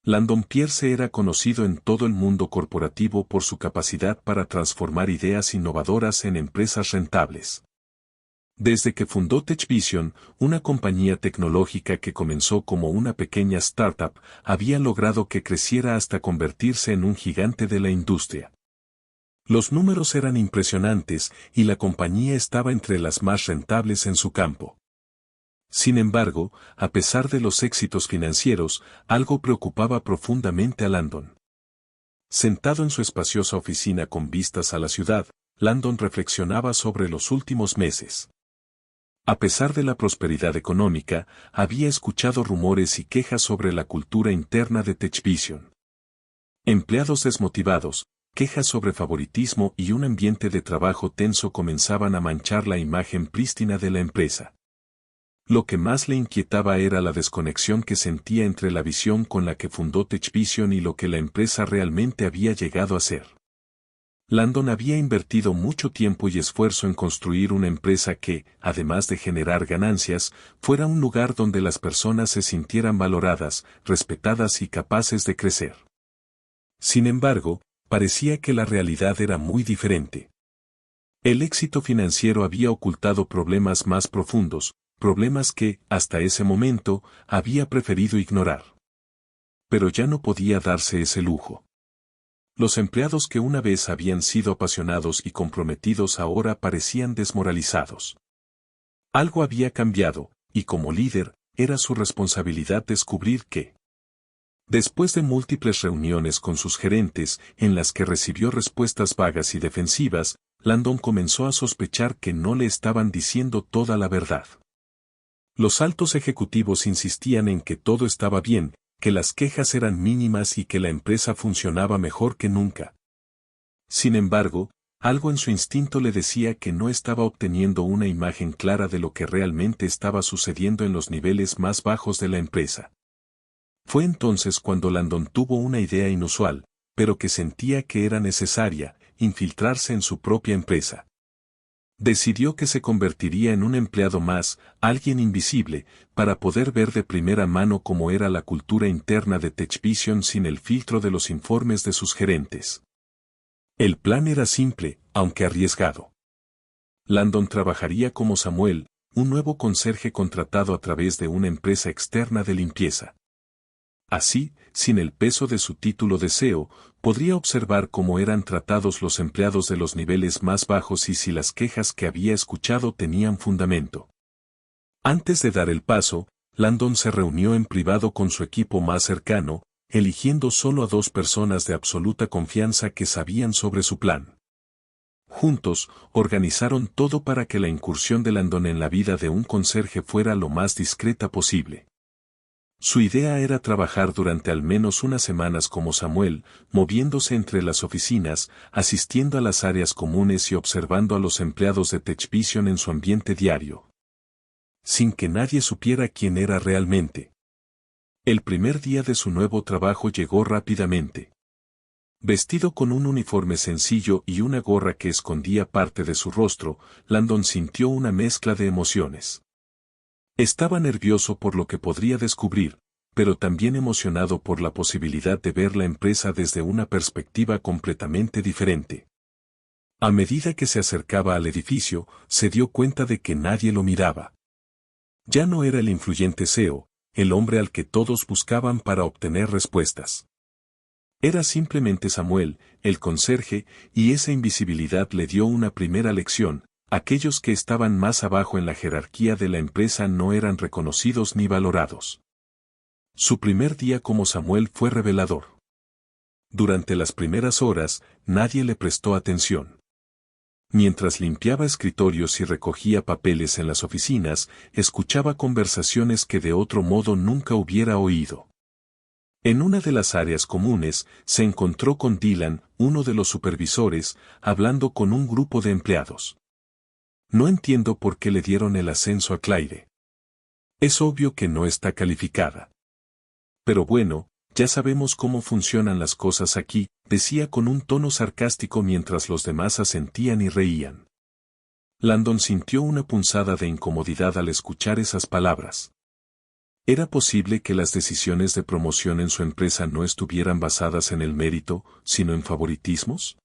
Landon Pierce era conocido en todo el mundo corporativo por su capacidad para transformar ideas innovadoras en empresas rentables. Desde que fundó TechVision, una compañía tecnológica que comenzó como una pequeña startup, había logrado que creciera hasta convertirse en un gigante de la industria. Los números eran impresionantes y la compañía estaba entre las más rentables en su campo. Sin embargo, a pesar de los éxitos financieros, algo preocupaba profundamente a Landon. Sentado en su espaciosa oficina con vistas a la ciudad, Landon reflexionaba sobre los últimos meses. A pesar de la prosperidad económica, había escuchado rumores y quejas sobre la cultura interna de TechVision. Empleados desmotivados, quejas sobre favoritismo y un ambiente de trabajo tenso comenzaban a manchar la imagen prístina de la empresa. Lo que más le inquietaba era la desconexión que sentía entre la visión con la que fundó TechVision y lo que la empresa realmente había llegado a ser. Landon había invertido mucho tiempo y esfuerzo en construir una empresa que, además de generar ganancias, fuera un lugar donde las personas se sintieran valoradas, respetadas y capaces de crecer. Sin embargo, parecía que la realidad era muy diferente. El éxito financiero había ocultado problemas más profundos, problemas que, hasta ese momento, había preferido ignorar. Pero ya no podía darse ese lujo. Los empleados que una vez habían sido apasionados y comprometidos ahora parecían desmoralizados. Algo había cambiado, y como líder, era su responsabilidad descubrir qué. Después de múltiples reuniones con sus gerentes, en las que recibió respuestas vagas y defensivas, Landon comenzó a sospechar que no le estaban diciendo toda la verdad. Los altos ejecutivos insistían en que todo estaba bien, que las quejas eran mínimas y que la empresa funcionaba mejor que nunca. Sin embargo, algo en su instinto le decía que no estaba obteniendo una imagen clara de lo que realmente estaba sucediendo en los niveles más bajos de la empresa. Fue entonces cuando Landon tuvo una idea inusual, pero que sentía que era necesaria, infiltrarse en su propia empresa. Decidió que se convertiría en un empleado más, alguien invisible, para poder ver de primera mano cómo era la cultura interna de TechVision sin el filtro de los informes de sus gerentes. El plan era simple, aunque arriesgado. Landon trabajaría como Samuel, un nuevo conserje contratado a través de una empresa externa de limpieza. Así, sin el peso de su título de CEO, podría observar cómo eran tratados los empleados de los niveles más bajos y si las quejas que había escuchado tenían fundamento. Antes de dar el paso, Landon se reunió en privado con su equipo más cercano, eligiendo solo a 2 personas de absoluta confianza que sabían sobre su plan. Juntos, organizaron todo para que la incursión de Landon en la vida de un conserje fuera lo más discreta posible. Su idea era trabajar durante al menos unas semanas como Samuel, moviéndose entre las oficinas, asistiendo a las áreas comunes y observando a los empleados de TechVision en su ambiente diario. Sin que nadie supiera quién era realmente. El primer día de su nuevo trabajo llegó rápidamente. Vestido con un uniforme sencillo y una gorra que escondía parte de su rostro, Landon sintió una mezcla de emociones. Estaba nervioso por lo que podría descubrir, pero también emocionado por la posibilidad de ver la empresa desde una perspectiva completamente diferente. A medida que se acercaba al edificio, se dio cuenta de que nadie lo miraba. Ya no era el influyente CEO, el hombre al que todos buscaban para obtener respuestas. Era simplemente Samuel, el conserje, y esa invisibilidad le dio una primera lección. Aquellos que estaban más abajo en la jerarquía de la empresa no eran reconocidos ni valorados. Su primer día como Samuel fue revelador. Durante las primeras horas, nadie le prestó atención. Mientras limpiaba escritorios y recogía papeles en las oficinas, escuchaba conversaciones que de otro modo nunca hubiera oído. En una de las áreas comunes, se encontró con Dylan, uno de los supervisores, hablando con un grupo de empleados. No entiendo por qué le dieron el ascenso a Claire. Es obvio que no está calificada. Pero bueno, ya sabemos cómo funcionan las cosas aquí, decía con un tono sarcástico mientras los demás asentían y reían. Landon sintió una punzada de incomodidad al escuchar esas palabras. ¿Era posible que las decisiones de promoción en su empresa no estuvieran basadas en el mérito, sino en favoritismos?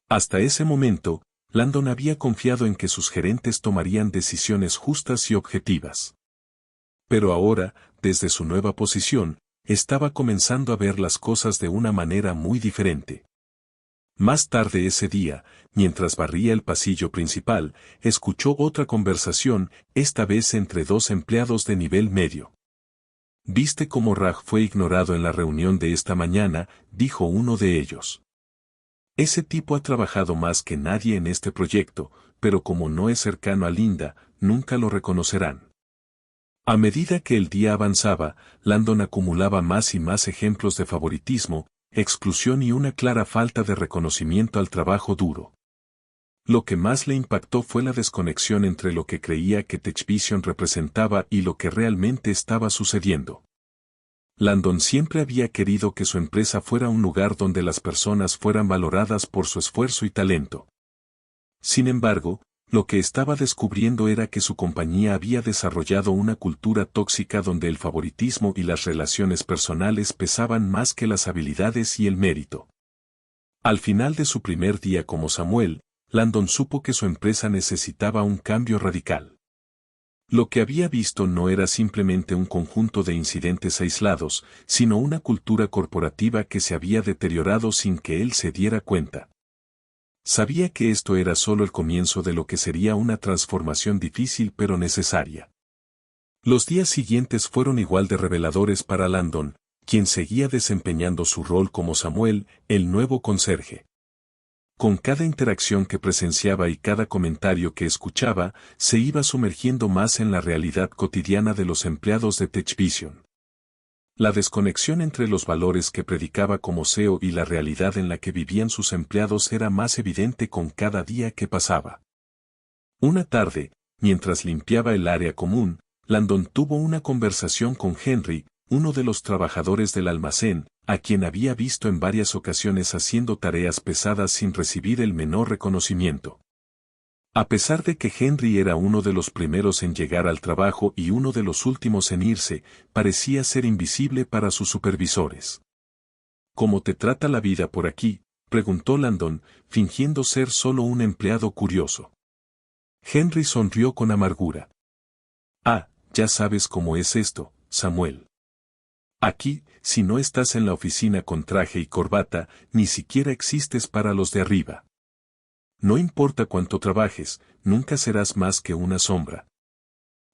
Hasta ese momento, Landon había confiado en que sus gerentes tomarían decisiones justas y objetivas. Pero ahora, desde su nueva posición, estaba comenzando a ver las cosas de una manera muy diferente. Más tarde ese día, mientras barría el pasillo principal, escuchó otra conversación, esta vez entre dos empleados de nivel medio. «¿Viste cómo Raj fue ignorado en la reunión de esta mañana?», dijo uno de ellos. «Ese tipo ha trabajado más que nadie en este proyecto, pero como no es cercano a Linda, nunca lo reconocerán». A medida que el día avanzaba, Landon acumulaba más y más ejemplos de favoritismo, exclusión y una clara falta de reconocimiento al trabajo duro. Lo que más le impactó fue la desconexión entre lo que creía que TechVision representaba y lo que realmente estaba sucediendo. Landon siempre había querido que su empresa fuera un lugar donde las personas fueran valoradas por su esfuerzo y talento. Sin embargo, lo que estaba descubriendo era que su compañía había desarrollado una cultura tóxica donde el favoritismo y las relaciones personales pesaban más que las habilidades y el mérito. Al final de su primer día como Samuel, Landon supo que su empresa necesitaba un cambio radical. Lo que había visto no era simplemente un conjunto de incidentes aislados, sino una cultura corporativa que se había deteriorado sin que él se diera cuenta. Sabía que esto era solo el comienzo de lo que sería una transformación difícil pero necesaria. Los días siguientes fueron igual de reveladores para Landon, quien seguía desempeñando su rol como Samuel, el nuevo conserje. Con cada interacción que presenciaba y cada comentario que escuchaba, se iba sumergiendo más en la realidad cotidiana de los empleados de TechVision. La desconexión entre los valores que predicaba como CEO y la realidad en la que vivían sus empleados era más evidente con cada día que pasaba. Una tarde, mientras limpiaba el área común, Landon tuvo una conversación con Henry, uno de los trabajadores del almacén, a quien había visto en varias ocasiones haciendo tareas pesadas sin recibir el menor reconocimiento. A pesar de que Henry era uno de los primeros en llegar al trabajo y uno de los últimos en irse, parecía ser invisible para sus supervisores. «¿Cómo te trata la vida por aquí?», preguntó Landon, fingiendo ser solo un empleado curioso. Henry sonrió con amargura. «Ah, ya sabes cómo es esto, Samuel. Aquí, si no estás en la oficina con traje y corbata, ni siquiera existes para los de arriba. No importa cuánto trabajes, nunca serás más que una sombra».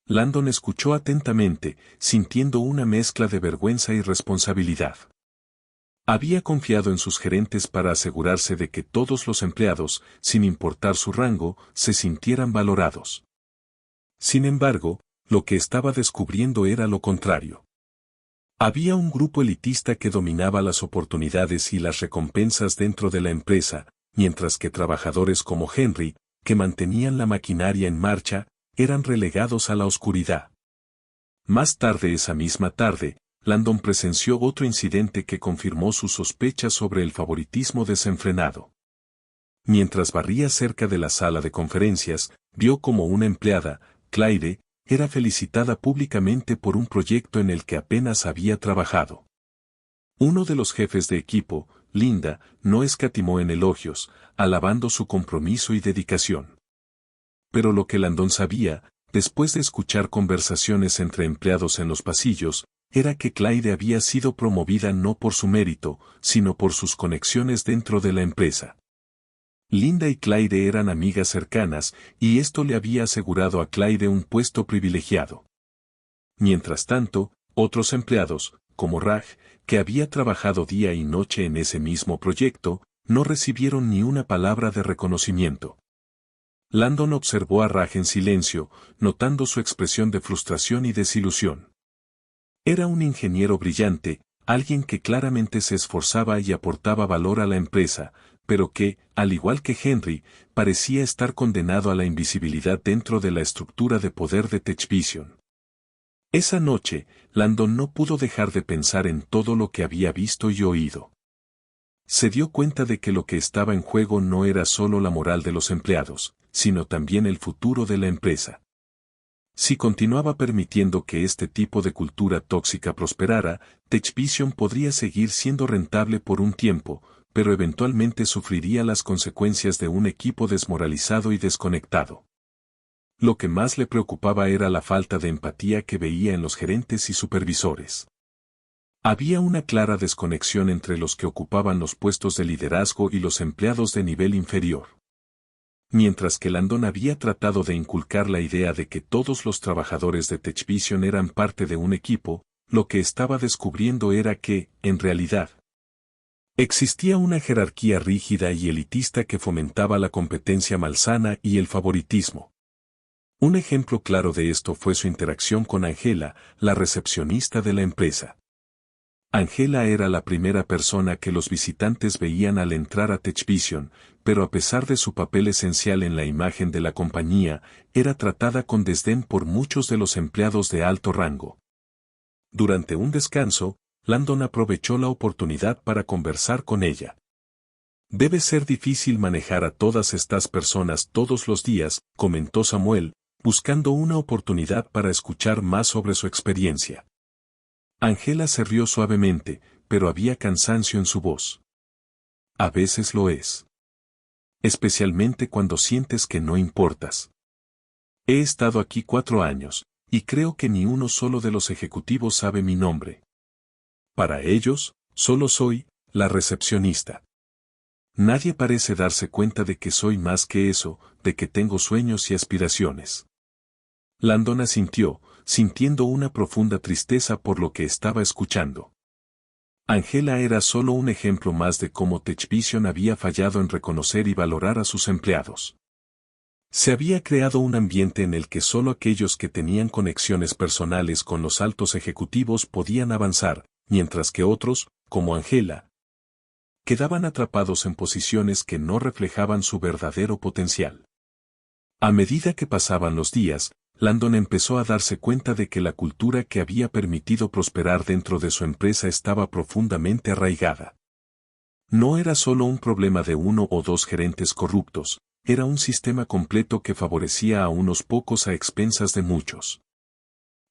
Landon escuchó atentamente, sintiendo una mezcla de vergüenza y responsabilidad. Había confiado en sus gerentes para asegurarse de que todos los empleados, sin importar su rango, se sintieran valorados. Sin embargo, lo que estaba descubriendo era lo contrario. Había un grupo elitista que dominaba las oportunidades y las recompensas dentro de la empresa, mientras que trabajadores como Henry, que mantenían la maquinaria en marcha, eran relegados a la oscuridad. Más tarde esa misma tarde, Landon presenció otro incidente que confirmó sus sospechas sobre el favoritismo desenfrenado. Mientras barría cerca de la sala de conferencias, vio como una empleada, Claire, era felicitada públicamente por un proyecto en el que apenas había trabajado. Uno de los jefes de equipo, Linda, no escatimó en elogios, alabando su compromiso y dedicación. Pero lo que Landon sabía, después de escuchar conversaciones entre empleados en los pasillos, era que Claire había sido promovida no por su mérito, sino por sus conexiones dentro de la empresa. Linda y Claire eran amigas cercanas, y esto le había asegurado a Claire un puesto privilegiado. Mientras tanto, otros empleados, como Raj, que había trabajado día y noche en ese mismo proyecto, no recibieron ni una palabra de reconocimiento. Landon observó a Raj en silencio, notando su expresión de frustración y desilusión. Era un ingeniero brillante, alguien que claramente se esforzaba y aportaba valor a la empresa, pero que, al igual que Henry, parecía estar condenado a la invisibilidad dentro de la estructura de poder de TechVision. Esa noche, Landon no pudo dejar de pensar en todo lo que había visto y oído. Se dio cuenta de que lo que estaba en juego no era solo la moral de los empleados, sino también el futuro de la empresa. Si continuaba permitiendo que este tipo de cultura tóxica prosperara, TechVision podría seguir siendo rentable por un tiempo, pero eventualmente sufriría las consecuencias de un equipo desmoralizado y desconectado. Lo que más le preocupaba era la falta de empatía que veía en los gerentes y supervisores. Había una clara desconexión entre los que ocupaban los puestos de liderazgo y los empleados de nivel inferior. Mientras que Landon había tratado de inculcar la idea de que todos los trabajadores de TechVision eran parte de un equipo, lo que estaba descubriendo era que, en realidad, existía una jerarquía rígida y elitista que fomentaba la competencia malsana y el favoritismo. Un ejemplo claro de esto fue su interacción con Angela, la recepcionista de la empresa. Angela era la primera persona que los visitantes veían al entrar a TechVision, pero a pesar de su papel esencial en la imagen de la compañía, era tratada con desdén por muchos de los empleados de alto rango. Durante un descanso, Landon aprovechó la oportunidad para conversar con ella. Debe ser difícil manejar a todas estas personas todos los días, comentó Samuel, buscando una oportunidad para escuchar más sobre su experiencia. Angela se rió suavemente, pero había cansancio en su voz. A veces lo es. Especialmente cuando sientes que no importas. He estado aquí 4 años, y creo que ni uno solo de los ejecutivos sabe mi nombre. Para ellos, solo soy la recepcionista. Nadie parece darse cuenta de que soy más que eso, de que tengo sueños y aspiraciones. Landon asintió, sintiendo una profunda tristeza por lo que estaba escuchando. Angela era solo un ejemplo más de cómo TechVision había fallado en reconocer y valorar a sus empleados. Se había creado un ambiente en el que solo aquellos que tenían conexiones personales con los altos ejecutivos podían avanzar, mientras que otros, como Angela, quedaban atrapados en posiciones que no reflejaban su verdadero potencial. A medida que pasaban los días, Landon empezó a darse cuenta de que la cultura que había permitido prosperar dentro de su empresa estaba profundamente arraigada. No era solo un problema de 1 o 2 gerentes corruptos, era un sistema completo que favorecía a unos pocos a expensas de muchos.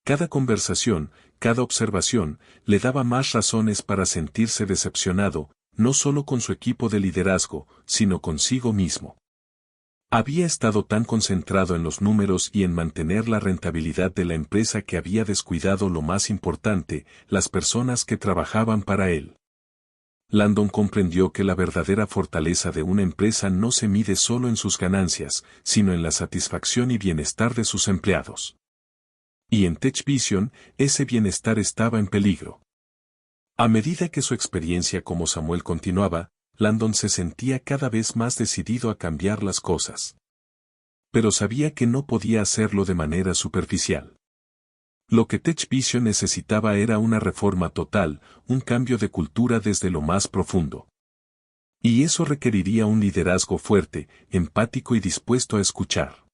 Cada conversación, cada observación, le daba más razones para sentirse decepcionado, no solo con su equipo de liderazgo, sino consigo mismo. Había estado tan concentrado en los números y en mantener la rentabilidad de la empresa que había descuidado lo más importante, las personas que trabajaban para él. Landon comprendió que la verdadera fortaleza de una empresa no se mide solo en sus ganancias, sino en la satisfacción y bienestar de sus empleados. Y en TechVision, ese bienestar estaba en peligro. A medida que su experiencia como Samuel continuaba, Landon se sentía cada vez más decidido a cambiar las cosas. Pero sabía que no podía hacerlo de manera superficial. Lo que TechVision necesitaba era una reforma total, un cambio de cultura desde lo más profundo. Y eso requeriría un liderazgo fuerte, empático y dispuesto a escuchar.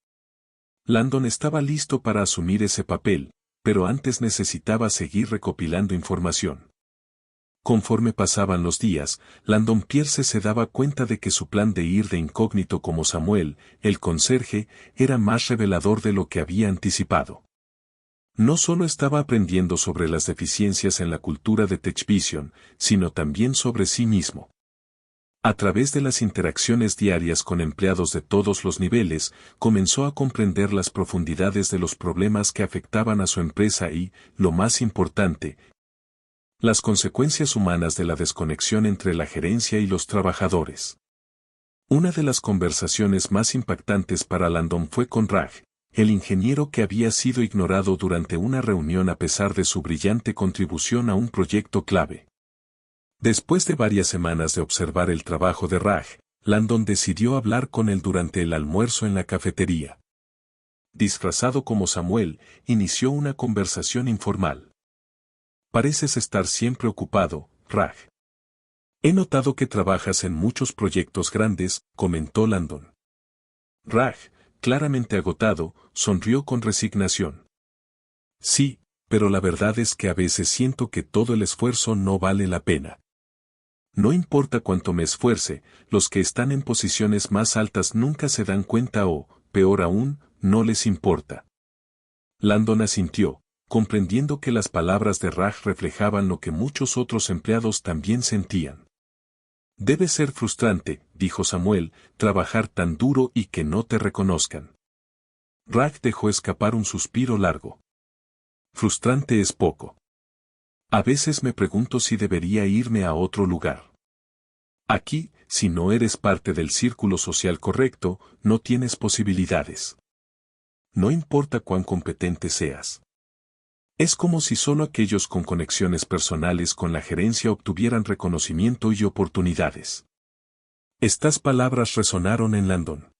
Landon estaba listo para asumir ese papel, pero antes necesitaba seguir recopilando información. Conforme pasaban los días, Landon Pierce se daba cuenta de que su plan de ir de incógnito como Samuel, el conserje, era más revelador de lo que había anticipado. No solo estaba aprendiendo sobre las deficiencias en la cultura de TechVision, sino también sobre sí mismo. A través de las interacciones diarias con empleados de todos los niveles, comenzó a comprender las profundidades de los problemas que afectaban a su empresa y, lo más importante, las consecuencias humanas de la desconexión entre la gerencia y los trabajadores. Una de las conversaciones más impactantes para Landon fue con Raj, el ingeniero que había sido ignorado durante una reunión a pesar de su brillante contribución a un proyecto clave. Después de varias semanas de observar el trabajo de Raj, Landon decidió hablar con él durante el almuerzo en la cafetería. Disfrazado como Samuel, inició una conversación informal. Pareces estar siempre ocupado, Raj. He notado que trabajas en muchos proyectos grandes, comentó Landon. Raj, claramente agotado, sonrió con resignación. Sí, pero la verdad es que a veces siento que todo el esfuerzo no vale la pena. No importa cuánto me esfuerce, los que están en posiciones más altas nunca se dan cuenta o, peor aún, no les importa. Landon asintió, comprendiendo que las palabras de Raj reflejaban lo que muchos otros empleados también sentían. Debe ser frustrante, dijo Samuel, trabajar tan duro y que no te reconozcan. Raj dejó escapar un suspiro largo. Frustrante es poco. A veces me pregunto si debería irme a otro lugar. Aquí, si no eres parte del círculo social correcto, no tienes posibilidades. No importa cuán competente seas. Es como si solo aquellos con conexiones personales con la gerencia obtuvieran reconocimiento y oportunidades. Estas palabras resonaron en Landon.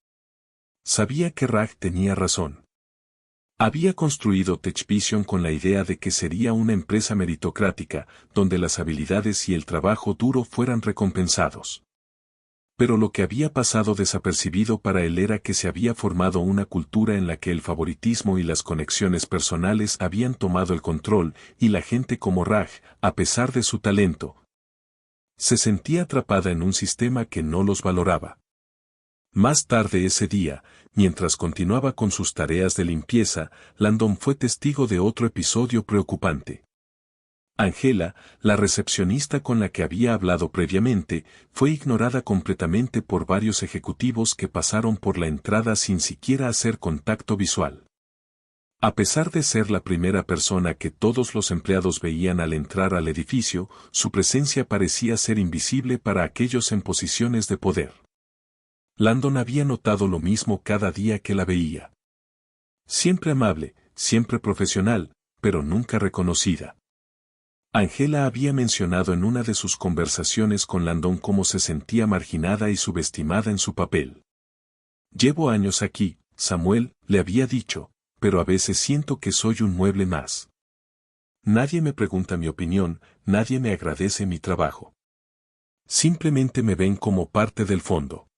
Sabía que Raj tenía razón. Había construido TechVision con la idea de que sería una empresa meritocrática, donde las habilidades y el trabajo duro fueran recompensados. Pero lo que había pasado desapercibido para él era que se había formado una cultura en la que el favoritismo y las conexiones personales habían tomado el control, y la gente como Raj, a pesar de su talento, se sentía atrapada en un sistema que no los valoraba. Más tarde ese día, mientras continuaba con sus tareas de limpieza, Landon fue testigo de otro episodio preocupante. Angela, la recepcionista con la que había hablado previamente, fue ignorada completamente por varios ejecutivos que pasaron por la entrada sin siquiera hacer contacto visual. A pesar de ser la primera persona que todos los empleados veían al entrar al edificio, su presencia parecía ser invisible para aquellos en posiciones de poder. Landon había notado lo mismo cada día que la veía. Siempre amable, siempre profesional, pero nunca reconocida. Angela había mencionado en una de sus conversaciones con Landon cómo se sentía marginada y subestimada en su papel. Llevo años aquí, Samuel, le había dicho, pero a veces siento que soy un mueble más. Nadie me pregunta mi opinión, nadie me agradece mi trabajo. Simplemente me ven como parte del fondo.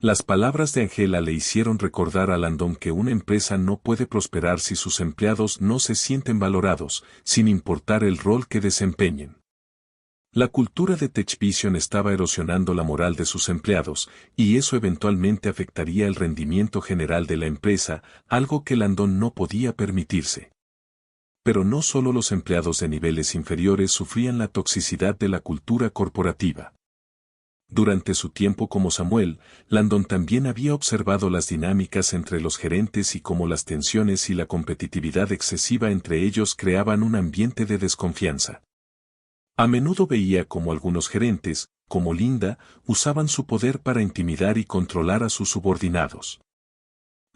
Las palabras de Angela le hicieron recordar a Landon que una empresa no puede prosperar si sus empleados no se sienten valorados, sin importar el rol que desempeñen. La cultura de TechVision estaba erosionando la moral de sus empleados, y eso eventualmente afectaría el rendimiento general de la empresa, algo que Landon no podía permitirse. Pero no solo los empleados de niveles inferiores sufrían la toxicidad de la cultura corporativa. Durante su tiempo como Samuel, Landon también había observado las dinámicas entre los gerentes y cómo las tensiones y la competitividad excesiva entre ellos creaban un ambiente de desconfianza. A menudo veía cómo algunos gerentes, como Linda, usaban su poder para intimidar y controlar a sus subordinados.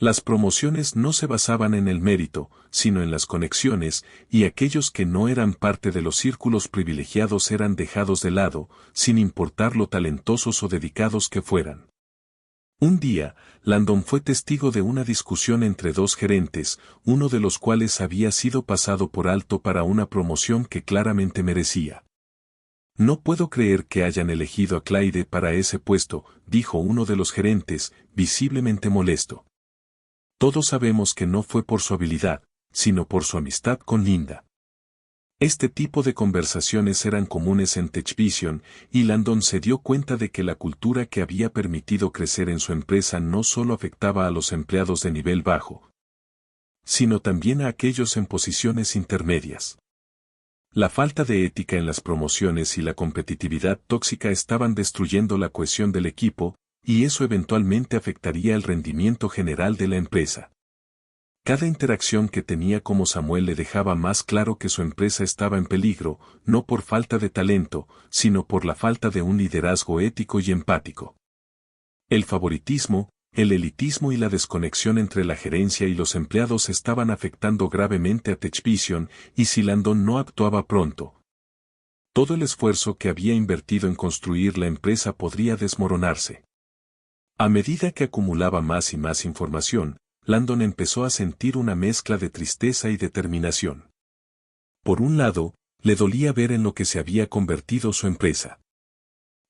Las promociones no se basaban en el mérito, sino en las conexiones, y aquellos que no eran parte de los círculos privilegiados eran dejados de lado, sin importar lo talentosos o dedicados que fueran. Un día, Landon fue testigo de una discusión entre dos gerentes, uno de los cuales había sido pasado por alto para una promoción que claramente merecía. No puedo creer que hayan elegido a Clyde para ese puesto, dijo uno de los gerentes, visiblemente molesto. Todos sabemos que no fue por su habilidad, sino por su amistad con Linda. Este tipo de conversaciones eran comunes en TechVision, y Landon se dio cuenta de que la cultura que había permitido crecer en su empresa no solo afectaba a los empleados de nivel bajo, sino también a aquellos en posiciones intermedias. La falta de ética en las promociones y la competitividad tóxica estaban destruyendo la cohesión del equipo, y eso eventualmente afectaría el rendimiento general de la empresa. Cada interacción que tenía como Samuel le dejaba más claro que su empresa estaba en peligro, no por falta de talento, sino por la falta de un liderazgo ético y empático. El favoritismo, el elitismo y la desconexión entre la gerencia y los empleados estaban afectando gravemente a TechVision, y si Landon no actuaba pronto, todo el esfuerzo que había invertido en construir la empresa podría desmoronarse. A medida que acumulaba más y más información, Landon empezó a sentir una mezcla de tristeza y determinación. Por un lado, le dolía ver en lo que se había convertido su empresa.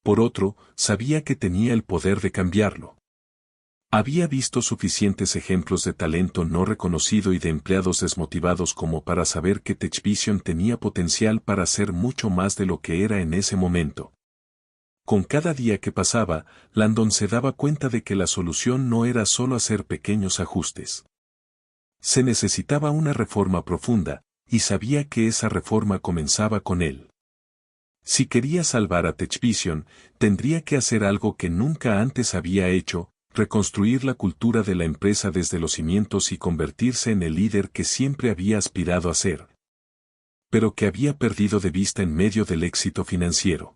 Por otro, sabía que tenía el poder de cambiarlo. Había visto suficientes ejemplos de talento no reconocido y de empleados desmotivados como para saber que TechVision tenía potencial para ser mucho más de lo que era en ese momento. Con cada día que pasaba, Landon se daba cuenta de que la solución no era solo hacer pequeños ajustes. Se necesitaba una reforma profunda, y sabía que esa reforma comenzaba con él. Si quería salvar a TechVision, tendría que hacer algo que nunca antes había hecho, reconstruir la cultura de la empresa desde los cimientos y convertirse en el líder que siempre había aspirado a ser, pero que había perdido de vista en medio del éxito financiero.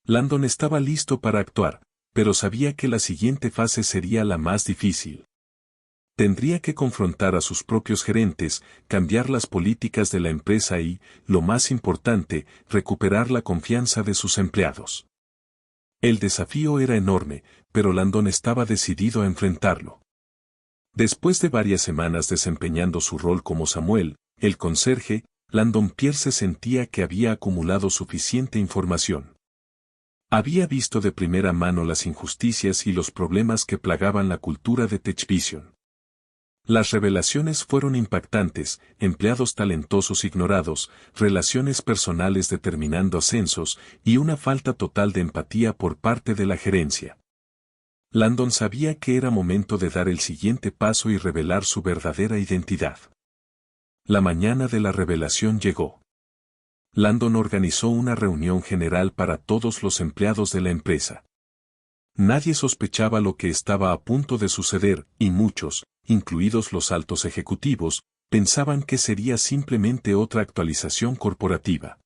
Landon estaba listo para actuar, pero sabía que la siguiente fase sería la más difícil. Tendría que confrontar a sus propios gerentes, cambiar las políticas de la empresa y, lo más importante, recuperar la confianza de sus empleados. El desafío era enorme, pero Landon estaba decidido a enfrentarlo. Después de varias semanas desempeñando su rol como Samuel, el conserje, Landon Pierce sentía que había acumulado suficiente información. Había visto de primera mano las injusticias y los problemas que plagaban la cultura de TechVision. Las revelaciones fueron impactantes: empleados talentosos ignorados, relaciones personales determinando ascensos, y una falta total de empatía por parte de la gerencia. Landon sabía que era momento de dar el siguiente paso y revelar su verdadera identidad. La mañana de la revelación llegó. Landon organizó una reunión general para todos los empleados de la empresa. Nadie sospechaba lo que estaba a punto de suceder, y muchos, incluidos los altos ejecutivos, pensaban que sería simplemente otra actualización corporativa.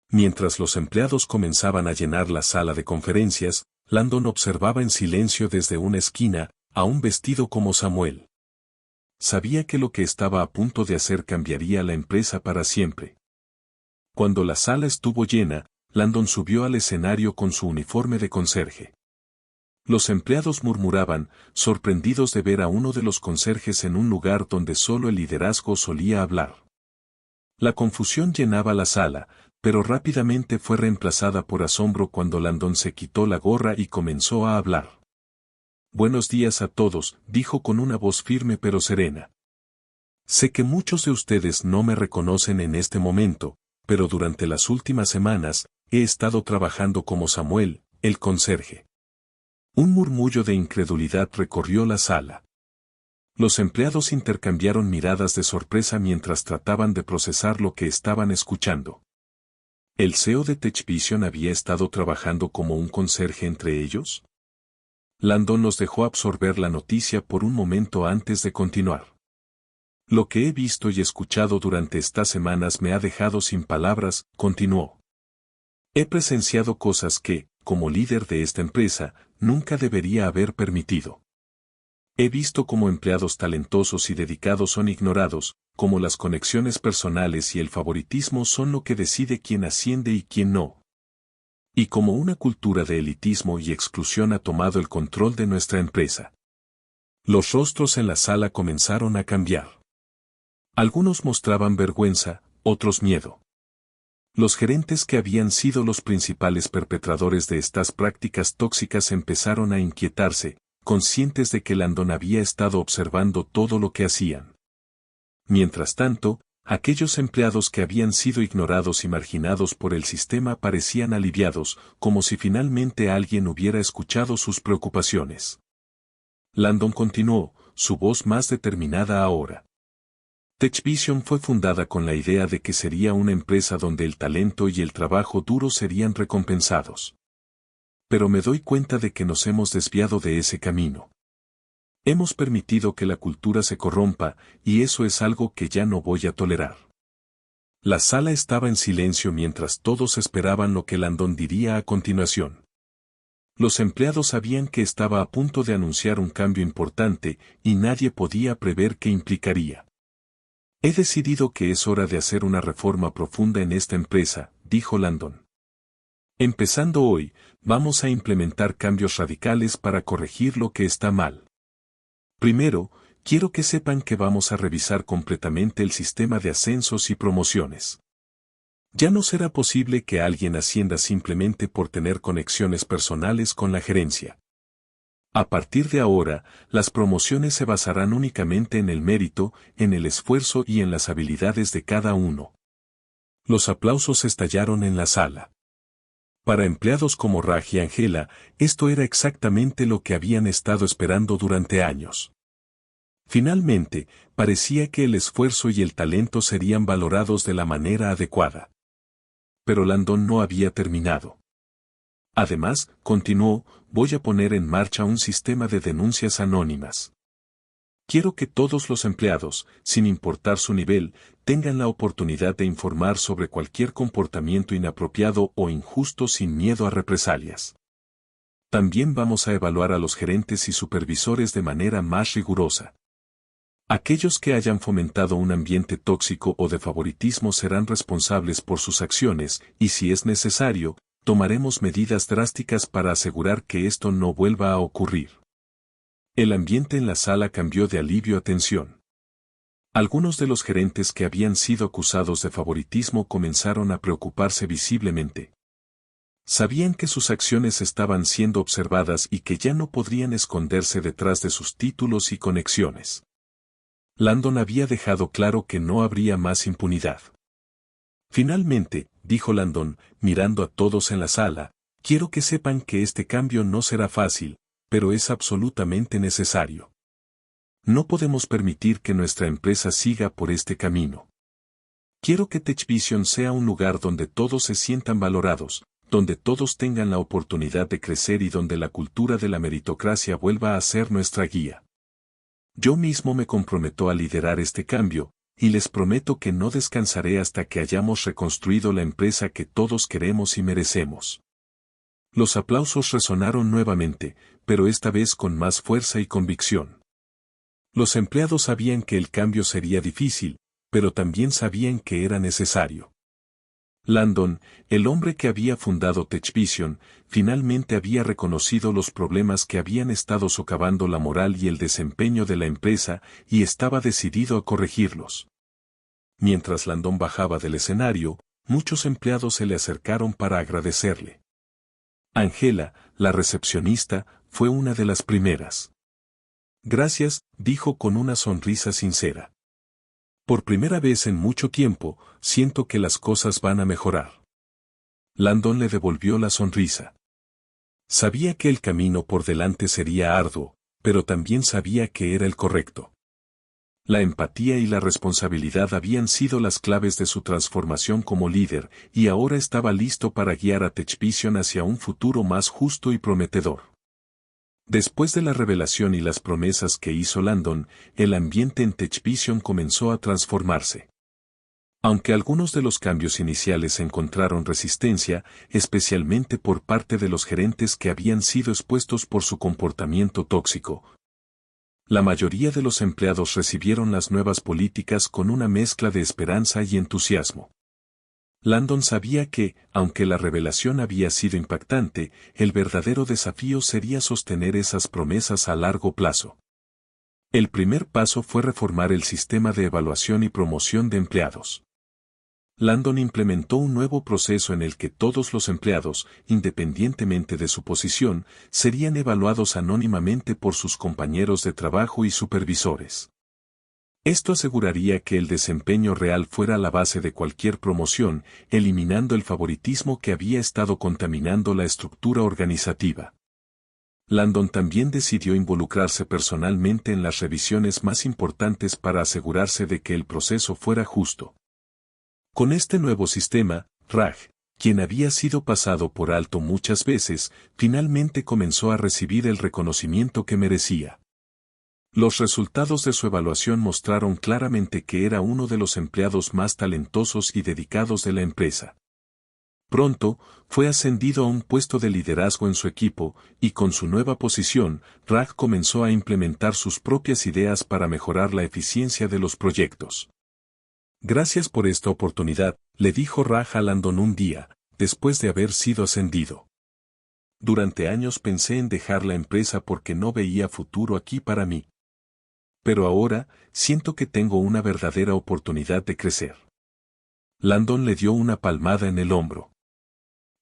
Mientras los empleados comenzaban a llenar la sala de conferencias, Landon observaba en silencio desde una esquina, aún vestido como Samuel. Sabía que lo que estaba a punto de hacer cambiaría la empresa para siempre. Cuando la sala estuvo llena, Landon subió al escenario con su uniforme de conserje. Los empleados murmuraban, sorprendidos de ver a uno de los conserjes en un lugar donde solo el liderazgo solía hablar. La confusión llenaba la sala, pero rápidamente fue reemplazada por asombro cuando Landon se quitó la gorra y comenzó a hablar. «Buenos días a todos», dijo con una voz firme pero serena. «Sé que muchos de ustedes no me reconocen en este momento, pero durante las últimas semanas, he estado trabajando como Samuel, el conserje». Un murmullo de incredulidad recorrió la sala. Los empleados intercambiaron miradas de sorpresa mientras trataban de procesar lo que estaban escuchando. ¿El CEO de TechVision había estado trabajando como un conserje entre ellos? Landon nos dejó absorber la noticia por un momento antes de continuar. Lo que he visto y escuchado durante estas semanas me ha dejado sin palabras, continuó. He presenciado cosas que, como líder de esta empresa, nunca debería haber permitido. He visto cómo empleados talentosos y dedicados son ignorados, cómo las conexiones personales y el favoritismo son lo que decide quién asciende y quién no. Y cómo una cultura de elitismo y exclusión ha tomado el control de nuestra empresa. Los rostros en la sala comenzaron a cambiar. Algunos mostraban vergüenza, otros miedo. Los gerentes que habían sido los principales perpetradores de estas prácticas tóxicas empezaron a inquietarse, conscientes de que Landon había estado observando todo lo que hacían. Mientras tanto, aquellos empleados que habían sido ignorados y marginados por el sistema parecían aliviados, como si finalmente alguien hubiera escuchado sus preocupaciones. Landon continuó, su voz más determinada ahora. TechVision fue fundada con la idea de que sería una empresa donde el talento y el trabajo duro serían recompensados. Pero me doy cuenta de que nos hemos desviado de ese camino. Hemos permitido que la cultura se corrompa, y eso es algo que ya no voy a tolerar. La sala estaba en silencio mientras todos esperaban lo que Landon diría a continuación. Los empleados sabían que estaba a punto de anunciar un cambio importante, y nadie podía prever qué implicaría. He decidido que es hora de hacer una reforma profunda en esta empresa, dijo Landon. Empezando hoy, vamos a implementar cambios radicales para corregir lo que está mal. Primero, quiero que sepan que vamos a revisar completamente el sistema de ascensos y promociones. Ya no será posible que alguien ascienda simplemente por tener conexiones personales con la gerencia. A partir de ahora, las promociones se basarán únicamente en el mérito, en el esfuerzo y en las habilidades de cada uno. Los aplausos estallaron en la sala. Para empleados como Raj y Angela, esto era exactamente lo que habían estado esperando durante años. Finalmente, parecía que el esfuerzo y el talento serían valorados de la manera adecuada. Pero Landon no había terminado. Además, continuó, voy a poner en marcha un sistema de denuncias anónimas. Quiero que todos los empleados, sin importar su nivel, tengan la oportunidad de informar sobre cualquier comportamiento inapropiado o injusto sin miedo a represalias. También vamos a evaluar a los gerentes y supervisores de manera más rigurosa. Aquellos que hayan fomentado un ambiente tóxico o de favoritismo serán responsables por sus acciones y, si es necesario, tomaremos medidas drásticas para asegurar que esto no vuelva a ocurrir. El ambiente en la sala cambió de alivio a tensión. Algunos de los gerentes que habían sido acusados de favoritismo comenzaron a preocuparse visiblemente. Sabían que sus acciones estaban siendo observadas y que ya no podrían esconderse detrás de sus títulos y conexiones. Landon había dejado claro que no habría más impunidad. Finalmente, dijo Landon, mirando a todos en la sala, quiero que sepan que este cambio no será fácil, pero es absolutamente necesario. No podemos permitir que nuestra empresa siga por este camino. Quiero que TechVision sea un lugar donde todos se sientan valorados, donde todos tengan la oportunidad de crecer y donde la cultura de la meritocracia vuelva a ser nuestra guía. Yo mismo me comprometo a liderar este cambio, y les prometo que no descansaré hasta que hayamos reconstruido la empresa que todos queremos y merecemos. Los aplausos resonaron nuevamente, pero esta vez con más fuerza y convicción. Los empleados sabían que el cambio sería difícil, pero también sabían que era necesario. Landon, el hombre que había fundado TechVision, finalmente había reconocido los problemas que habían estado socavando la moral y el desempeño de la empresa y estaba decidido a corregirlos. Mientras Landon bajaba del escenario, muchos empleados se le acercaron para agradecerle. Angela, la recepcionista, fue una de las primeras. Gracias, dijo con una sonrisa sincera. Por primera vez en mucho tiempo, siento que las cosas van a mejorar. Landon le devolvió la sonrisa. Sabía que el camino por delante sería arduo, pero también sabía que era el correcto. La empatía y la responsabilidad habían sido las claves de su transformación como líder, y ahora estaba listo para guiar a TechVision hacia un futuro más justo y prometedor. Después de la revelación y las promesas que hizo Landon, el ambiente en TechVision comenzó a transformarse. Aunque algunos de los cambios iniciales encontraron resistencia, especialmente por parte de los gerentes que habían sido expuestos por su comportamiento tóxico, la mayoría de los empleados recibieron las nuevas políticas con una mezcla de esperanza y entusiasmo. Landon sabía que, aunque la revelación había sido impactante, el verdadero desafío sería sostener esas promesas a largo plazo. El primer paso fue reformar el sistema de evaluación y promoción de empleados. Landon implementó un nuevo proceso en el que todos los empleados, independientemente de su posición, serían evaluados anónimamente por sus compañeros de trabajo y supervisores. Esto aseguraría que el desempeño real fuera la base de cualquier promoción, eliminando el favoritismo que había estado contaminando la estructura organizativa. Landon también decidió involucrarse personalmente en las revisiones más importantes para asegurarse de que el proceso fuera justo. Con este nuevo sistema, Raj, quien había sido pasado por alto muchas veces, finalmente comenzó a recibir el reconocimiento que merecía. Los resultados de su evaluación mostraron claramente que era uno de los empleados más talentosos y dedicados de la empresa. Pronto, fue ascendido a un puesto de liderazgo en su equipo, y con su nueva posición, Raj comenzó a implementar sus propias ideas para mejorar la eficiencia de los proyectos. Gracias por esta oportunidad, le dijo Raj a Landon un día, después de haber sido ascendido. Durante años pensé en dejar la empresa porque no veía futuro aquí para mí. Pero ahora, siento que tengo una verdadera oportunidad de crecer. Landon le dio una palmada en el hombro.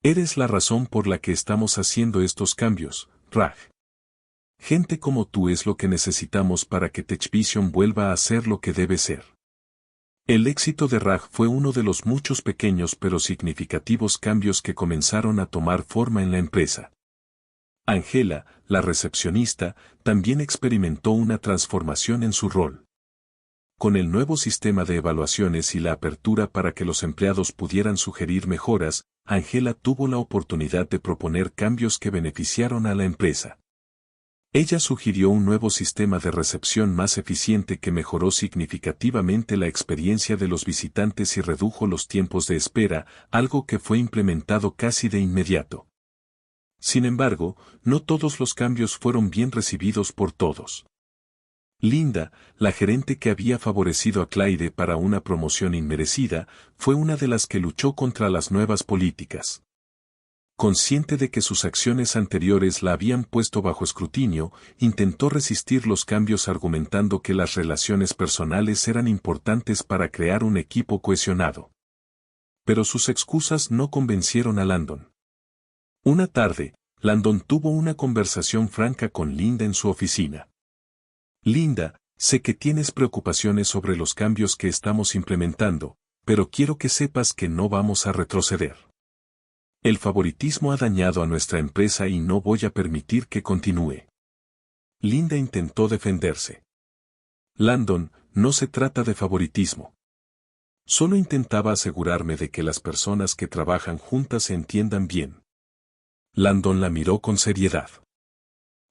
Eres la razón por la que estamos haciendo estos cambios, Raj. Gente como tú es lo que necesitamos para que TechVision vuelva a ser lo que debe ser. El éxito de Raj fue uno de los muchos pequeños pero significativos cambios que comenzaron a tomar forma en la empresa. Angela, la recepcionista, también experimentó una transformación en su rol. Con el nuevo sistema de evaluaciones y la apertura para que los empleados pudieran sugerir mejoras, Angela tuvo la oportunidad de proponer cambios que beneficiaron a la empresa. Ella sugirió un nuevo sistema de recepción más eficiente que mejoró significativamente la experiencia de los visitantes y redujo los tiempos de espera, algo que fue implementado casi de inmediato. Sin embargo, no todos los cambios fueron bien recibidos por todos. Linda, la gerente que había favorecido a Clyde para una promoción inmerecida, fue una de las que luchó contra las nuevas políticas. Consciente de que sus acciones anteriores la habían puesto bajo escrutinio, intentó resistir los cambios argumentando que las relaciones personales eran importantes para crear un equipo cohesionado. Pero sus excusas no convencieron a Landon. Una tarde, Landon tuvo una conversación franca con Linda en su oficina. Linda, sé que tienes preocupaciones sobre los cambios que estamos implementando, pero quiero que sepas que no vamos a retroceder. El favoritismo ha dañado a nuestra empresa y no voy a permitir que continúe. Linda intentó defenderse. Landon, no se trata de favoritismo. Solo intentaba asegurarme de que las personas que trabajan juntas se entiendan bien. Landon la miró con seriedad.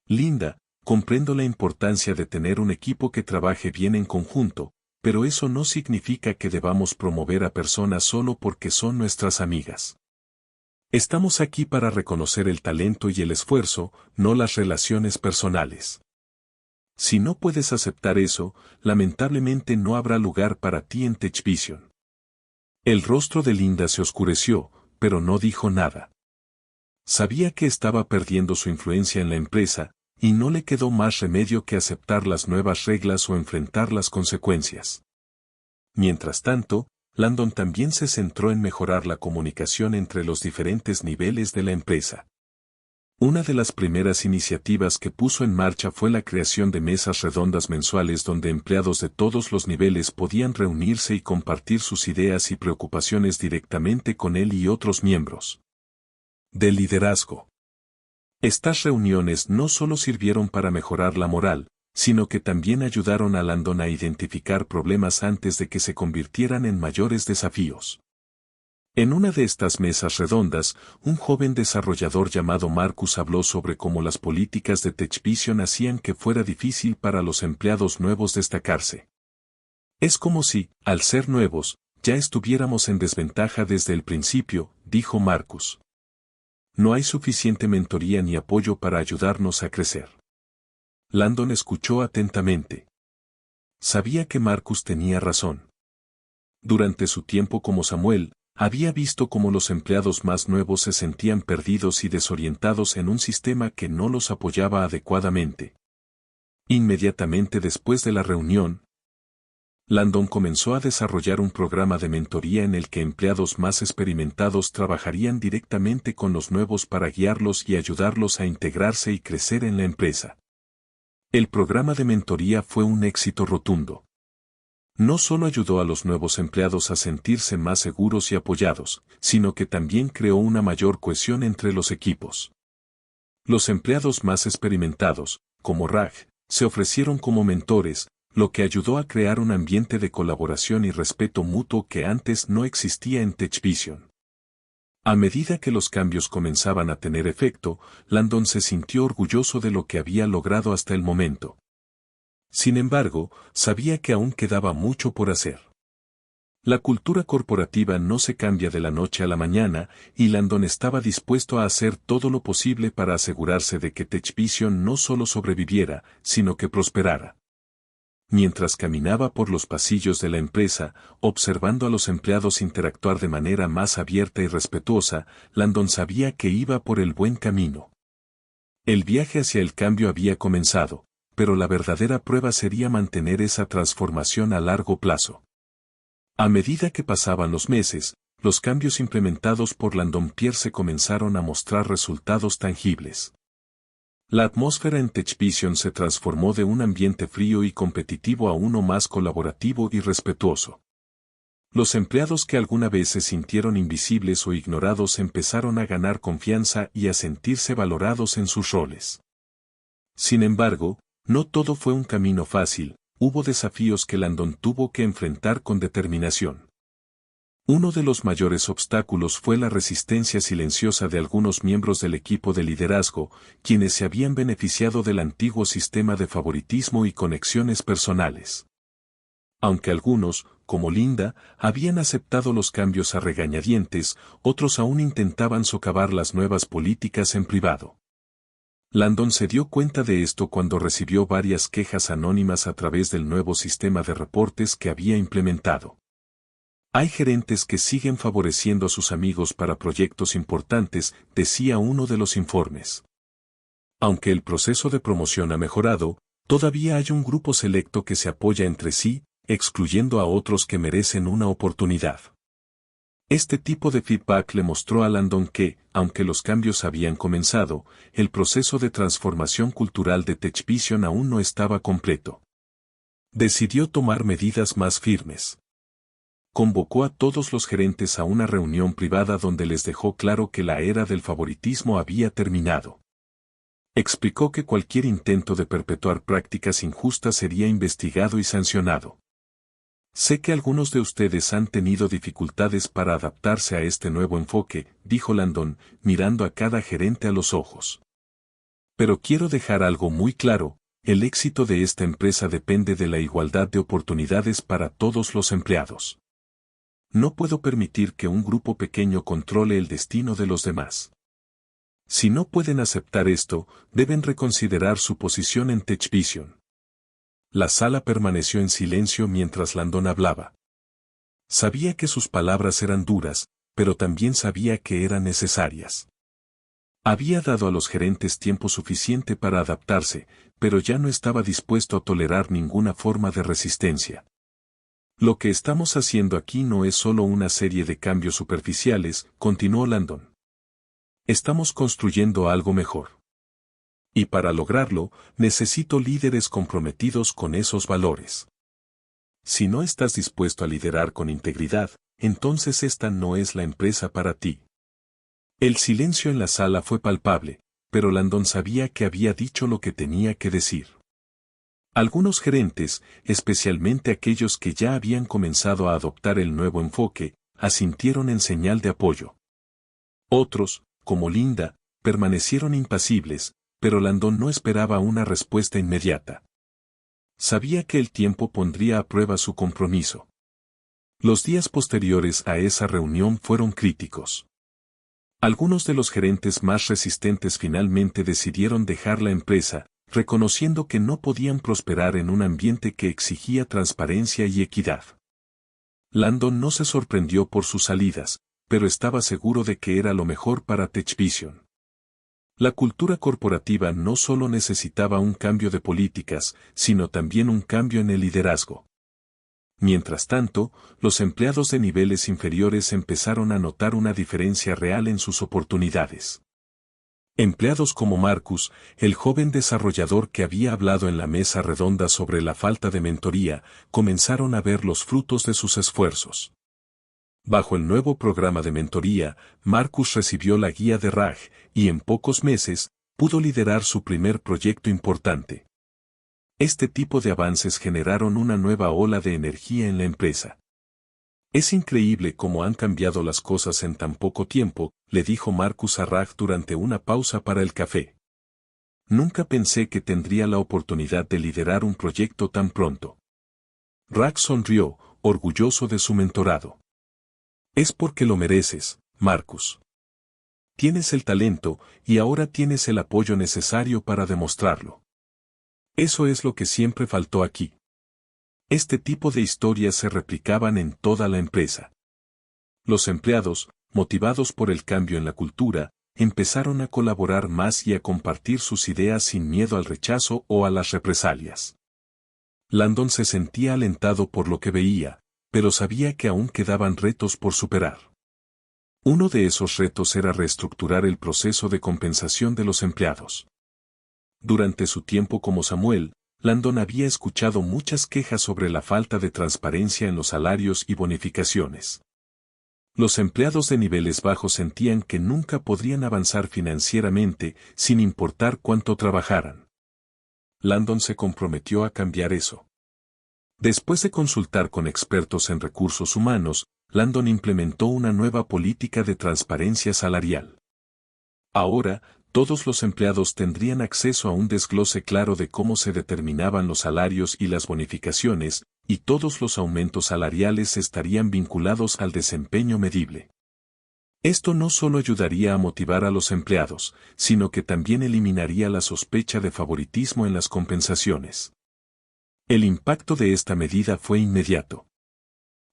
Linda, comprendo la importancia de tener un equipo que trabaje bien en conjunto, pero eso no significa que debamos promover a personas solo porque son nuestras amigas. Estamos aquí para reconocer el talento y el esfuerzo, no las relaciones personales. Si no puedes aceptar eso, lamentablemente no habrá lugar para ti en TechVision. El rostro de Linda se oscureció, pero no dijo nada. Sabía que estaba perdiendo su influencia en la empresa, y no le quedó más remedio que aceptar las nuevas reglas o enfrentar las consecuencias. Mientras tanto, Landon también se centró en mejorar la comunicación entre los diferentes niveles de la empresa. Una de las primeras iniciativas que puso en marcha fue la creación de mesas redondas mensuales donde empleados de todos los niveles podían reunirse y compartir sus ideas y preocupaciones directamente con él y otros miembros del liderazgo. Estas reuniones no solo sirvieron para mejorar la moral, sino que también ayudaron a Landon a identificar problemas antes de que se convirtieran en mayores desafíos. En una de estas mesas redondas, un joven desarrollador llamado Marcus habló sobre cómo las políticas de TechVision hacían que fuera difícil para los empleados nuevos destacarse. Es como si, al ser nuevos, ya estuviéramos en desventaja desde el principio, dijo Marcus. No hay suficiente mentoría ni apoyo para ayudarnos a crecer. Landon escuchó atentamente. Sabía que Marcus tenía razón. Durante su tiempo como Samuel, había visto cómo los empleados más nuevos se sentían perdidos y desorientados en un sistema que no los apoyaba adecuadamente. Inmediatamente después de la reunión, Landon comenzó a desarrollar un programa de mentoría en el que empleados más experimentados trabajarían directamente con los nuevos para guiarlos y ayudarlos a integrarse y crecer en la empresa. El programa de mentoría fue un éxito rotundo. No solo ayudó a los nuevos empleados a sentirse más seguros y apoyados, sino que también creó una mayor cohesión entre los equipos. Los empleados más experimentados, como Raj, se ofrecieron como mentores, lo que ayudó a crear un ambiente de colaboración y respeto mutuo que antes no existía en TechVision. A medida que los cambios comenzaban a tener efecto, Landon se sintió orgulloso de lo que había logrado hasta el momento. Sin embargo, sabía que aún quedaba mucho por hacer. La cultura corporativa no se cambia de la noche a la mañana, y Landon estaba dispuesto a hacer todo lo posible para asegurarse de que TechVision no solo sobreviviera, sino que prosperara. Mientras caminaba por los pasillos de la empresa, observando a los empleados interactuar de manera más abierta y respetuosa, Landon sabía que iba por el buen camino. El viaje hacia el cambio había comenzado, pero la verdadera prueba sería mantener esa transformación a largo plazo. A medida que pasaban los meses, los cambios implementados por Landon Pierce comenzaron a mostrar resultados tangibles. La atmósfera en TechVision se transformó de un ambiente frío y competitivo a uno más colaborativo y respetuoso. Los empleados que alguna vez se sintieron invisibles o ignorados empezaron a ganar confianza y a sentirse valorados en sus roles. Sin embargo, no todo fue un camino fácil, hubo desafíos que Landon tuvo que enfrentar con determinación. Uno de los mayores obstáculos fue la resistencia silenciosa de algunos miembros del equipo de liderazgo, quienes se habían beneficiado del antiguo sistema de favoritismo y conexiones personales. Aunque algunos, como Linda, habían aceptado los cambios a regañadientes, otros aún intentaban socavar las nuevas políticas en privado. Landon se dio cuenta de esto cuando recibió varias quejas anónimas a través del nuevo sistema de reportes que había implementado. Hay gerentes que siguen favoreciendo a sus amigos para proyectos importantes, decía uno de los informes. Aunque el proceso de promoción ha mejorado, todavía hay un grupo selecto que se apoya entre sí, excluyendo a otros que merecen una oportunidad. Este tipo de feedback le mostró a Landon que, aunque los cambios habían comenzado, el proceso de transformación cultural de TechVision aún no estaba completo. Decidió tomar medidas más firmes. Convocó a todos los gerentes a una reunión privada donde les dejó claro que la era del favoritismo había terminado. Explicó que cualquier intento de perpetuar prácticas injustas sería investigado y sancionado. Sé que algunos de ustedes han tenido dificultades para adaptarse a este nuevo enfoque, dijo Landon, mirando a cada gerente a los ojos. Pero quiero dejar algo muy claro, el éxito de esta empresa depende de la igualdad de oportunidades para todos los empleados. No puedo permitir que un grupo pequeño controle el destino de los demás. Si no pueden aceptar esto, deben reconsiderar su posición en TechVision. La sala permaneció en silencio mientras Landon hablaba. Sabía que sus palabras eran duras, pero también sabía que eran necesarias. Había dado a los gerentes tiempo suficiente para adaptarse, pero ya no estaba dispuesto a tolerar ninguna forma de resistencia. Lo que estamos haciendo aquí no es solo una serie de cambios superficiales, continuó Landon. Estamos construyendo algo mejor. Y para lograrlo, necesito líderes comprometidos con esos valores. Si no estás dispuesto a liderar con integridad, entonces esta no es la empresa para ti. El silencio en la sala fue palpable, pero Landon sabía que había dicho lo que tenía que decir. Algunos gerentes, especialmente aquellos que ya habían comenzado a adoptar el nuevo enfoque, asintieron en señal de apoyo. Otros, como Linda, permanecieron impasibles, pero Landon no esperaba una respuesta inmediata. Sabía que el tiempo pondría a prueba su compromiso. Los días posteriores a esa reunión fueron críticos. Algunos de los gerentes más resistentes finalmente decidieron dejar la empresa, reconociendo que no podían prosperar en un ambiente que exigía transparencia y equidad. Landon no se sorprendió por sus salidas, pero estaba seguro de que era lo mejor para TechVision. La cultura corporativa no solo necesitaba un cambio de políticas, sino también un cambio en el liderazgo. Mientras tanto, los empleados de niveles inferiores empezaron a notar una diferencia real en sus oportunidades. Empleados como Marcus, el joven desarrollador que había hablado en la mesa redonda sobre la falta de mentoría, comenzaron a ver los frutos de sus esfuerzos. Bajo el nuevo programa de mentoría, Marcus recibió la guía de Raj, y en pocos meses, pudo liderar su primer proyecto importante. Este tipo de avances generaron una nueva ola de energía en la empresa. Es increíble cómo han cambiado las cosas en tan poco tiempo, le dijo Marcus a Raj durante una pausa para el café. Nunca pensé que tendría la oportunidad de liderar un proyecto tan pronto. Raj sonrió, orgulloso de su mentorado. Es porque lo mereces, Marcus. Tienes el talento, y ahora tienes el apoyo necesario para demostrarlo. Eso es lo que siempre faltó aquí. Este tipo de historias se replicaban en toda la empresa. Los empleados, motivados por el cambio en la cultura, empezaron a colaborar más y a compartir sus ideas sin miedo al rechazo o a las represalias. Landon se sentía alentado por lo que veía, pero sabía que aún quedaban retos por superar. Uno de esos retos era reestructurar el proceso de compensación de los empleados. Durante su tiempo como Samuel, Landon había escuchado muchas quejas sobre la falta de transparencia en los salarios y bonificaciones. Los empleados de niveles bajos sentían que nunca podrían avanzar financieramente sin importar cuánto trabajaran. Landon se comprometió a cambiar eso. Después de consultar con expertos en recursos humanos, Landon implementó una nueva política de transparencia salarial. Ahora, todos los empleados tendrían acceso a un desglose claro de cómo se determinaban los salarios y las bonificaciones, y todos los aumentos salariales estarían vinculados al desempeño medible. Esto no solo ayudaría a motivar a los empleados, sino que también eliminaría la sospecha de favoritismo en las compensaciones. El impacto de esta medida fue inmediato.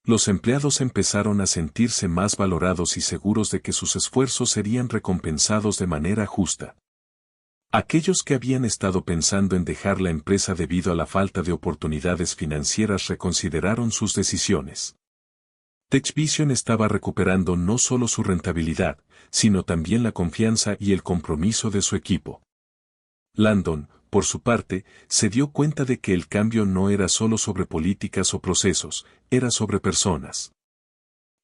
Los empleados empezaron a sentirse más valorados y seguros de que sus esfuerzos serían recompensados de manera justa. Aquellos que habían estado pensando en dejar la empresa debido a la falta de oportunidades financieras reconsideraron sus decisiones. TechVision estaba recuperando no solo su rentabilidad, sino también la confianza y el compromiso de su equipo. Landon, por su parte, se dio cuenta de que el cambio no era solo sobre políticas o procesos, era sobre personas.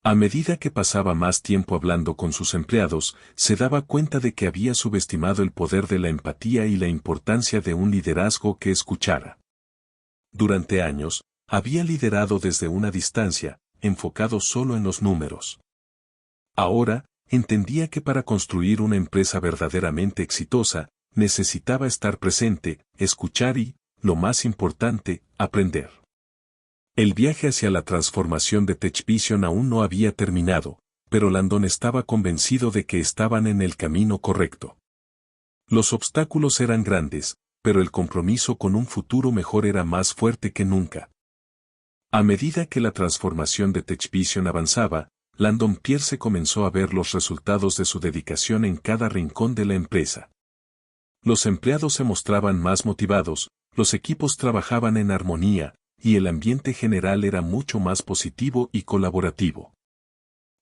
A medida que pasaba más tiempo hablando con sus empleados, se daba cuenta de que había subestimado el poder de la empatía y la importancia de un liderazgo que escuchara. Durante años, había liderado desde una distancia, enfocado solo en los números. Ahora, entendía que para construir una empresa verdaderamente exitosa, necesitaba estar presente, escuchar y, lo más importante, aprender. El viaje hacia la transformación de TechVision aún no había terminado, pero Landon estaba convencido de que estaban en el camino correcto. Los obstáculos eran grandes, pero el compromiso con un futuro mejor era más fuerte que nunca. A medida que la transformación de TechVision avanzaba, Landon Pierce comenzó a ver los resultados de su dedicación en cada rincón de la empresa. Los empleados se mostraban más motivados, los equipos trabajaban en armonía, y el ambiente general era mucho más positivo y colaborativo.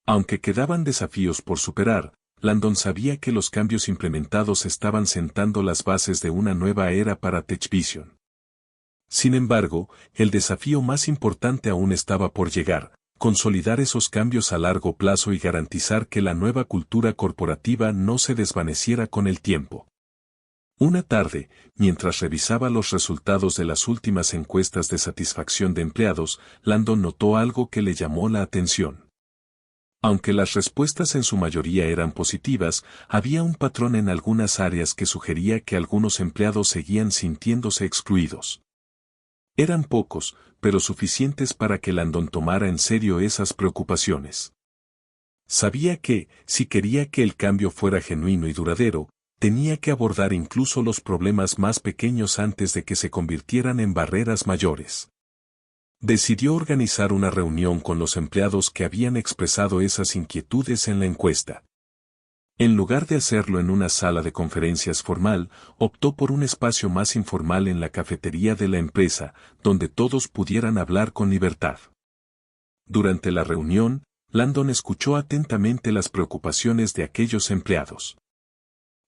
Aunque quedaban desafíos por superar, Landon sabía que los cambios implementados estaban sentando las bases de una nueva era para TechVision. Sin embargo, el desafío más importante aún estaba por llegar: consolidar esos cambios a largo plazo y garantizar que la nueva cultura corporativa no se desvaneciera con el tiempo. Una tarde, mientras revisaba los resultados de las últimas encuestas de satisfacción de empleados, Landon notó algo que le llamó la atención. Aunque las respuestas en su mayoría eran positivas, había un patrón en algunas áreas que sugería que algunos empleados seguían sintiéndose excluidos. Eran pocos, pero suficientes para que Landon tomara en serio esas preocupaciones. Sabía que, si quería que el cambio fuera genuino y duradero, tenía que abordar incluso los problemas más pequeños antes de que se convirtieran en barreras mayores. Decidió organizar una reunión con los empleados que habían expresado esas inquietudes en la encuesta. En lugar de hacerlo en una sala de conferencias formal, optó por un espacio más informal en la cafetería de la empresa, donde todos pudieran hablar con libertad. Durante la reunión, Landon escuchó atentamente las preocupaciones de aquellos empleados.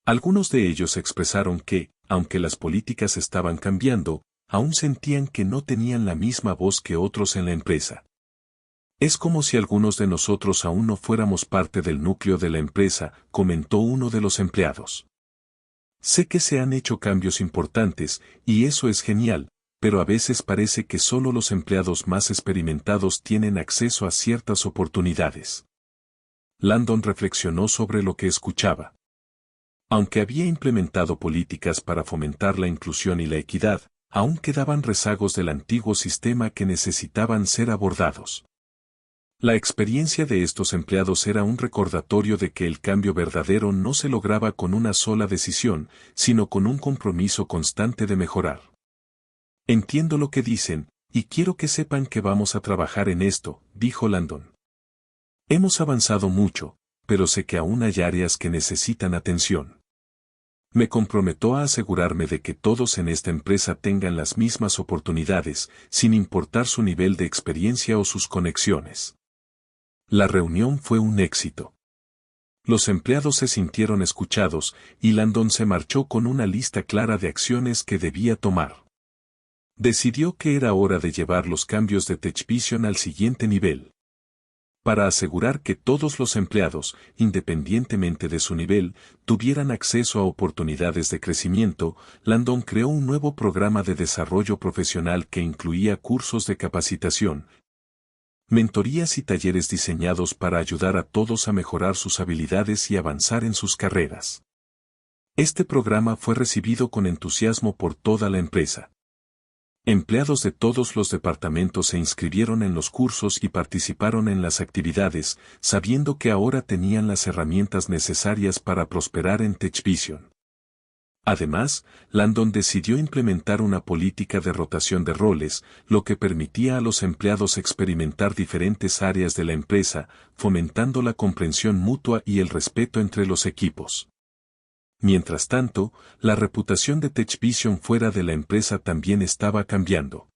Algunos de ellos expresaron que, aunque las políticas estaban cambiando, aún sentían que no tenían la misma voz que otros en la empresa. Es como si algunos de nosotros aún no fuéramos parte del núcleo de la empresa, comentó uno de los empleados. Sé que se han hecho cambios importantes, y eso es genial, pero a veces parece que solo los empleados más experimentados tienen acceso a ciertas oportunidades. Landon reflexionó sobre lo que escuchaba. Aunque había implementado políticas para fomentar la inclusión y la equidad, aún quedaban rezagos del antiguo sistema que necesitaban ser abordados. La experiencia de estos empleados era un recordatorio de que el cambio verdadero no se lograba con una sola decisión, sino con un compromiso constante de mejorar. Entiendo lo que dicen, y quiero que sepan que vamos a trabajar en esto, dijo Landon. Hemos avanzado mucho, pero sé que aún hay áreas que necesitan atención. Me comprometo a asegurarme de que todos en esta empresa tengan las mismas oportunidades, sin importar su nivel de experiencia o sus conexiones. La reunión fue un éxito. Los empleados se sintieron escuchados, y Landon se marchó con una lista clara de acciones que debía tomar. Decidió que era hora de llevar los cambios de TechVision al siguiente nivel. Para asegurar que todos los empleados, independientemente de su nivel, tuvieran acceso a oportunidades de crecimiento, Landon creó un nuevo programa de desarrollo profesional que incluía cursos de capacitación, mentorías y talleres diseñados para ayudar a todos a mejorar sus habilidades y avanzar en sus carreras. Este programa fue recibido con entusiasmo por toda la empresa. Empleados de todos los departamentos se inscribieron en los cursos y participaron en las actividades, sabiendo que ahora tenían las herramientas necesarias para prosperar en TechVision. Además, Landon decidió implementar una política de rotación de roles, lo que permitía a los empleados experimentar diferentes áreas de la empresa, fomentando la comprensión mutua y el respeto entre los equipos. Mientras tanto, la reputación de TechVision fuera de la empresa también estaba cambiando.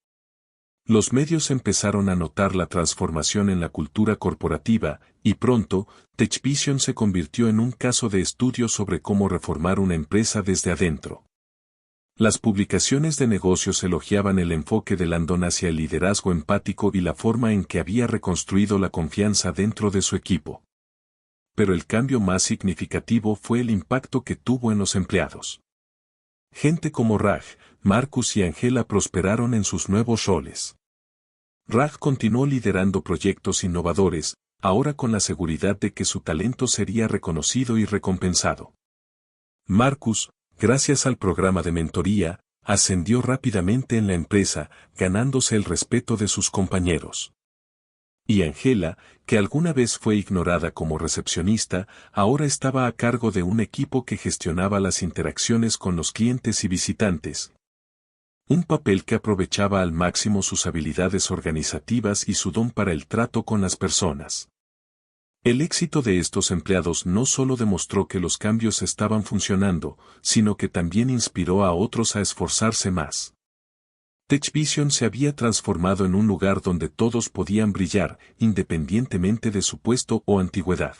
Los medios empezaron a notar la transformación en la cultura corporativa, y pronto, TechVision se convirtió en un caso de estudio sobre cómo reformar una empresa desde adentro. Las publicaciones de negocios elogiaban el enfoque de Landon hacia el liderazgo empático y la forma en que había reconstruido la confianza dentro de su equipo. Pero el cambio más significativo fue el impacto que tuvo en los empleados. Gente como Raj, Marcus y Angela prosperaron en sus nuevos roles. Raj continuó liderando proyectos innovadores, ahora con la seguridad de que su talento sería reconocido y recompensado. Marcus, gracias al programa de mentoría, ascendió rápidamente en la empresa, ganándose el respeto de sus compañeros. Y Angela, que alguna vez fue ignorada como recepcionista, ahora estaba a cargo de un equipo que gestionaba las interacciones con los clientes y visitantes. Un papel que aprovechaba al máximo sus habilidades organizativas y su don para el trato con las personas. El éxito de estos empleados no solo demostró que los cambios estaban funcionando, sino que también inspiró a otros a esforzarse más. TechVision se había transformado en un lugar donde todos podían brillar, independientemente de su puesto o antigüedad.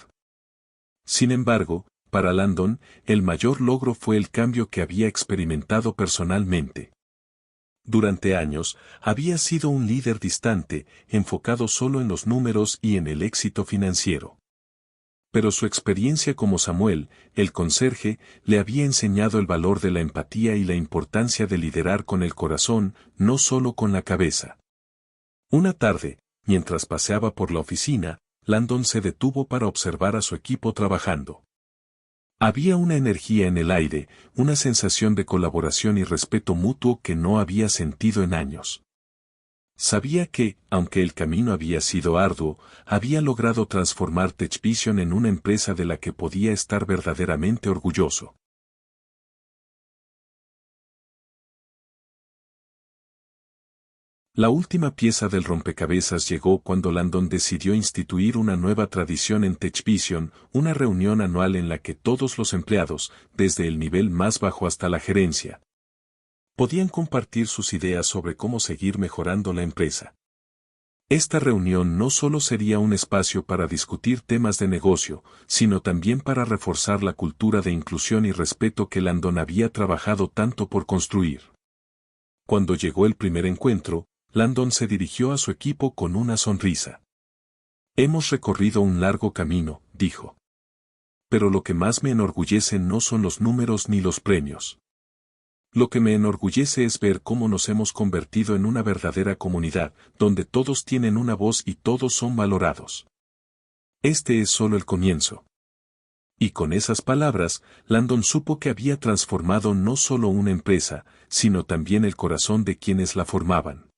Sin embargo, para Landon, el mayor logro fue el cambio que había experimentado personalmente. Durante años, había sido un líder distante, enfocado solo en los números y en el éxito financiero. Pero su experiencia como Samuel, el conserje, le había enseñado el valor de la empatía y la importancia de liderar con el corazón, no solo con la cabeza. Una tarde, mientras paseaba por la oficina, Landon se detuvo para observar a su equipo trabajando. Había una energía en el aire, una sensación de colaboración y respeto mutuo que no había sentido en años. Sabía que, aunque el camino había sido arduo, había logrado transformar TechVision en una empresa de la que podía estar verdaderamente orgulloso. La última pieza del rompecabezas llegó cuando Landon decidió instituir una nueva tradición en TechVision, una reunión anual en la que todos los empleados, desde el nivel más bajo hasta la gerencia, podían compartir sus ideas sobre cómo seguir mejorando la empresa. Esta reunión no solo sería un espacio para discutir temas de negocio, sino también para reforzar la cultura de inclusión y respeto que Landon había trabajado tanto por construir. Cuando llegó el primer encuentro, Landon se dirigió a su equipo con una sonrisa. Hemos recorrido un largo camino, dijo. Pero lo que más me enorgullece no son los números ni los premios. Lo que me enorgullece es ver cómo nos hemos convertido en una verdadera comunidad, donde todos tienen una voz y todos son valorados. Este es solo el comienzo. Y con esas palabras, Landon supo que había transformado no solo una empresa, sino también el corazón de quienes la formaban.